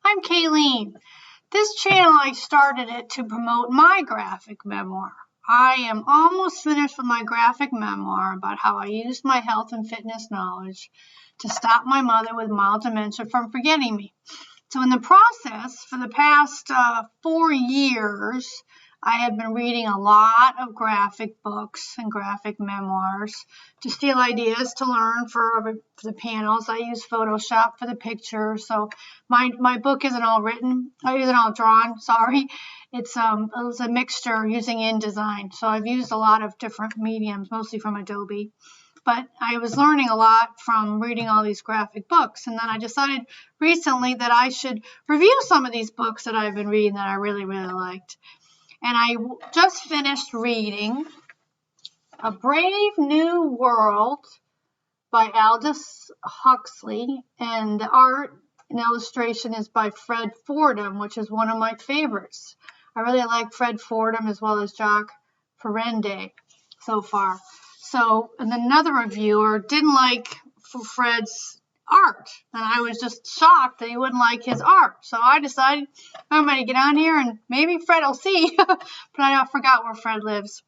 I'm Kayleen. This channel, I started it to promote my graphic memoir. I am almost finished with my graphic memoir about how I used my health and fitness knowledge to stop my mother with mild dementia from forgetting me. So in the process, for the past 4 years, I have been reading a lot of graphic books and graphic memoirs to steal ideas to learn for the panels. I use Photoshop for the pictures, so my book isn't all written, isn't all drawn, sorry. It's a mixture using InDesign. So I've used a lot of different mediums, mostly from Adobe. But I was learning a lot from reading all these graphic books. And then I decided recently that I should review some of these books that I've been reading that I really, really liked. And I just finished reading A Brave New World by Aldoux Huxley. And the art and illustration is by Fred Fordham, which is one of my favorites. I really like Fred Fordham as well as Jacques Ferrende so far. So, and another reviewer didn't like Fred's art, and I was just shocked that he wouldn't like his art. So I decided I'm going to get on here and maybe Fred will see, but I forgot where Fred lives.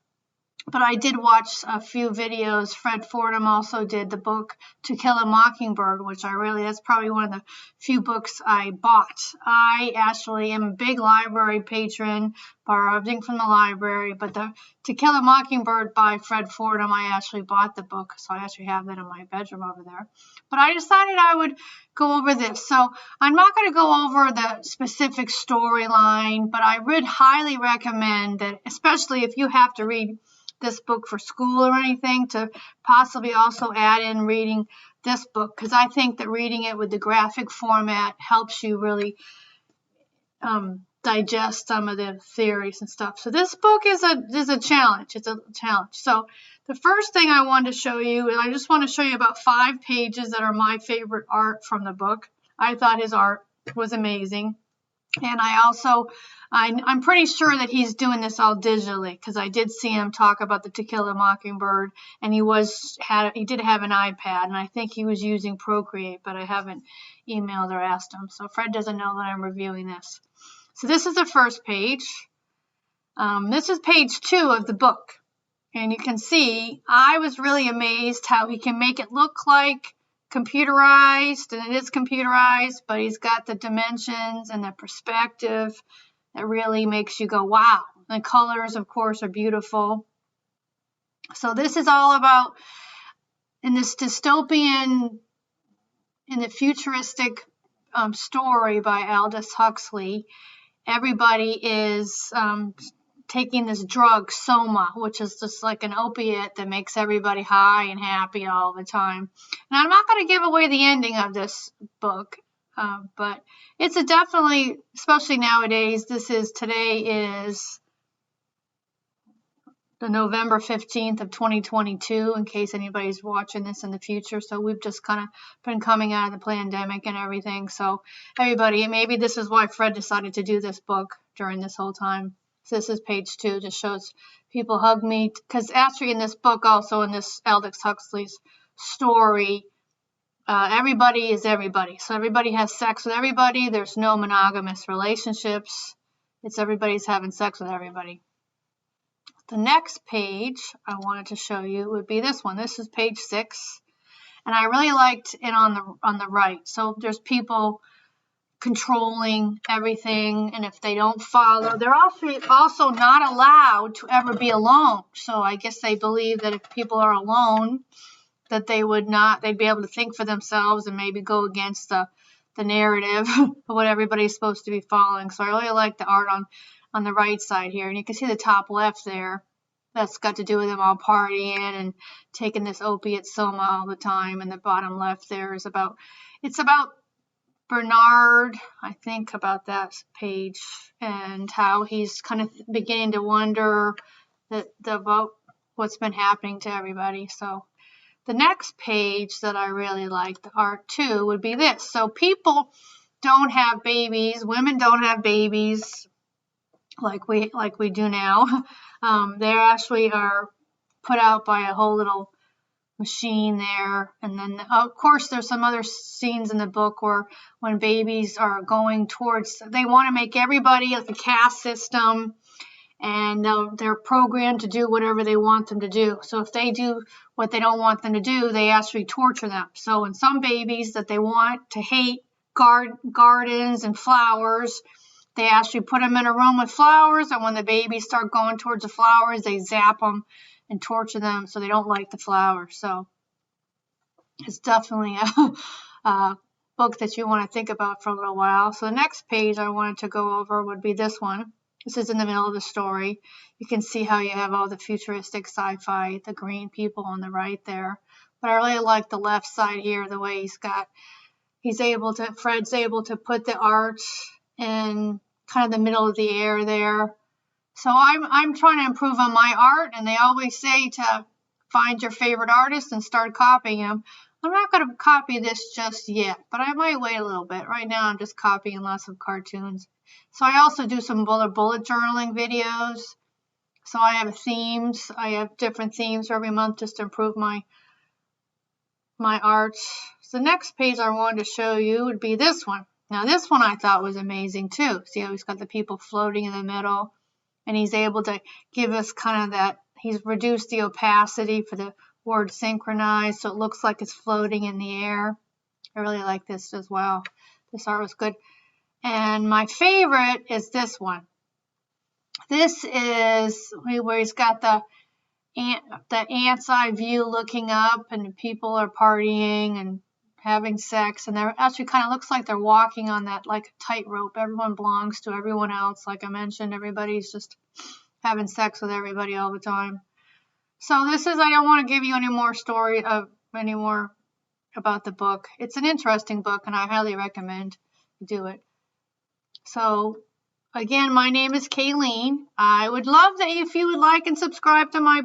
But I did watch a few videos. Fred Fordham also did the book To Kill a Mockingbird, which that's probably one of the few books I bought. I actually am a big library patron, borrow everything from the library, but To Kill a Mockingbird by Fred Fordham, I actually bought the book, so I actually have that in my bedroom over there. But I decided I would go over this. So I'm not going to go over the specific storyline, but I would highly recommend that, especially if you have to read this book for school or anything, to possibly also add in reading this book, because I think that reading it with the graphic format helps you really digest some of the theories and stuff. So this book is a challenge. It's a challenge. So the first thing I wanted to show you, and I just want to show you about 5 pages that are my favorite art from the book. I thought his art was amazing. And I'm pretty sure that he's doing this all digitally, because I did see him talk about the To Kill a Mockingbird, and he did have an iPad, and I think he was using Procreate, but I haven't emailed or asked him. So Fred doesn't know that I'm reviewing this. So this is the first page. This is page 2 of the book. And you can see, I was really amazed how he can make it look like computerized, and it is computerized, but he's got the dimensions and the perspective that really makes you go, wow. The colors, of course, are beautiful. So this is all about, in this dystopian, in the futuristic story by Aldoux Huxley, everybody is taking this drug, Soma, which is just like an opiate that makes everybody high and happy all the time. And I'm not going to give away the ending of this book, but it's definitely, especially nowadays, today is the November 15th of 2022, in case anybody's watching this in the future. So we've just kind of been coming out of the pandemic and everything. So everybody, maybe this is why Fred decided to do this book during this whole time. So this is page 2, just shows people hug me, because actually in this book, also in this Aldoux Huxley's story, everybody is everybody. So everybody has sex with everybody. There's no monogamous relationships. It's everybody's having sex with everybody. The next page I wanted to show you would be this one. This is page 6, and I really liked it on the right. So there's people controlling everything, and if they don't follow, they're also not allowed to ever be alone. So I guess they believe that if people are alone, that they'd be able to think for themselves and maybe go against the narrative of what everybody's supposed to be following. So I really like the art on the right side here, and you can see the top left there. That's got to do with them all partying and taking this opiate Soma all the time. And the bottom left there is about Bernard, I think, about that page, and how he's kind of beginning to wonder about what's been happening to everybody. So the next page that I really like, the art too, would be this. So people don't have babies, women don't have babies like we do now. They actually are put out by a whole little machine there. And then, of course, there's some other scenes in the book where when babies are going towards, they want to make everybody like a caste system, and they're programmed to do whatever they want them to do. So if they do what they don't want them to do, they actually torture them. So in some babies that they want to hate gardens and flowers, they actually put them in a room with flowers, and when the babies start going towards the flowers, they zap them and torture them so they don't like the flowers. So it's definitely a book that you want to think about for a little while. So the next page I wanted to go over would be this one. This is in the middle of the story. You can see how you have all the futuristic sci-fi, the green people on the right there. But I really like the left side here, the way Fred's able to put the art in kind of the middle of the air there. So I'm trying to improve on my art, and they always say to find your favorite artist and start copying them. I'm not going to copy this just yet, but I might wait a little bit. Right now I'm just copying lots of cartoons. So I also do some bullet journaling videos. So I have themes. I have different themes for every month just to improve my art. So the next page I wanted to show you would be this one. Now this one I thought was amazing too. See how he's got the people floating in the middle, and he's able to give us kind of that, he's reduced the opacity for the word synchronized so it looks like it's floating in the air. I really like this as well. This art was good. And my favorite is this one. This is where he's got the ant's eye view looking up, and people are partying and having sex, and they're actually kind of looks like they're walking on that like a tightrope. Everyone belongs to everyone else. Like I mentioned, everybody's just having sex with everybody all the time. So this is, I don't want to give you any more about the book. It's an interesting book, and I highly recommend you do it. So again, my name is Kayleen. I would love that if you would like and subscribe to my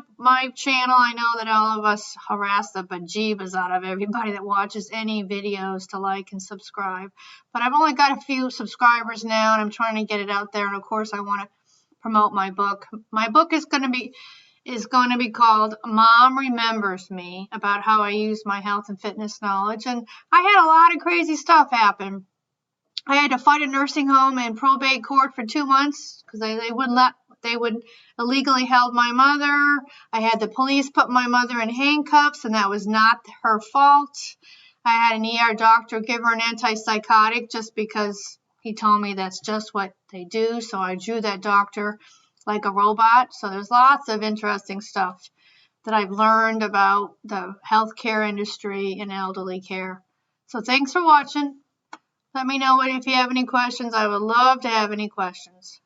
channel. I know that all of us harass the bejeebas out of everybody that watches any videos to like and subscribe. But I've only got a few subscribers now, and I'm trying to get it out there. And of course, I want to promote my book. My book is going to be called Mom Remembers Me, about how I use my health and fitness knowledge. And I had a lot of crazy stuff happen. I had to fight a nursing home in probate court for 2 months because they would illegally held my mother. I had the police put my mother in handcuffs, and that was not her fault. I had an ER doctor give her an antipsychotic just because he told me that's just what they do. So I drew that doctor like a robot. So there's lots of interesting stuff that I've learned about the healthcare industry and elderly care. So thanks for watching. Let me know if you have any questions. I would love to have any questions.